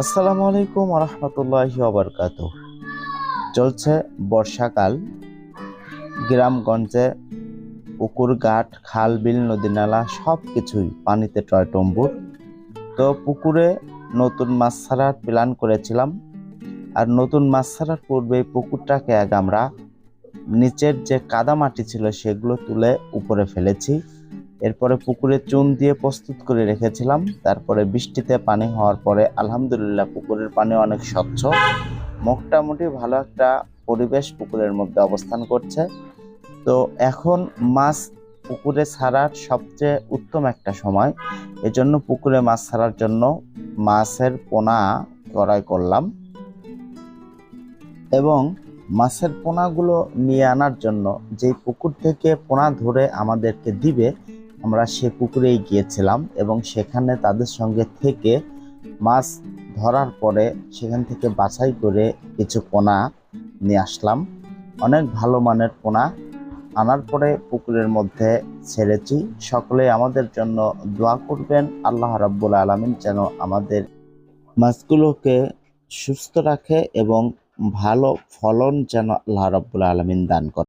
আসসালামু আলাইকুম রহমতুল্লাহি ওয়াবারাকাতুহ। চলছে বর্ষাকাল। গ্রামগঞ্জে পুকুর, ঘাট, খাল, বিল, নদী নালা সব কিছুই পানিতে টয়টম্বুর। তো পুকুরে নতুন মাছ ছাড়ার প্ল্যান করেছিলাম। আর নতুন মাছ ছাড়ার পূর্বে পুকুরটাকে আগে আমরা নিচের যে কাদা মাটি ছিল সেগুলো তুলে উপরে ফেলেছি। এরপরে পুকুরে চুন দিয়ে প্রস্তুত করে রেখেছিলাম। তারপরে বৃষ্টিতে পানি হওয়ার পরে আলহামদুলিল্লাহ পুকুরের পানি অনেক স্বচ্ছ, মোটামুটি ভালো একটা পরিবেশ পুকুরের মধ্যে অবস্থান করছে। তো এখন মাছ পুকুরে ছাড়ার সবচেয়ে উত্তম একটা সময়। এজন্য পুকুরে মাছ ছাড়ার জন্য মাছের পোনা ক্রয় করলাম এবং মাছের পোনাগুলো নিয়ে আনার জন্য যে পুকুর থেকে পোনা ধরে আমাদেরকে দিবে, আমরা সে পুকুরেই গিয়েছিলাম এবং সেখানে তাদের সঙ্গে থেকে মাছ ধরার পরে সেখান থেকে বাছাই করে কিছু পোনা নিয়ে আসলাম। অনেক ভালো মানের পোনা আনার পরে পুকুরের মধ্যে ছেড়েছি। সকলে আমাদের জন্য দোয়া করবেন, আল্লাহ রাব্বুল আলামিন যেন আমাদের মাছগুলোকে সুস্থ রাখে এবং ভালো ফলন যেন আল্লাহ রাব্বুল আলামিন দান করে।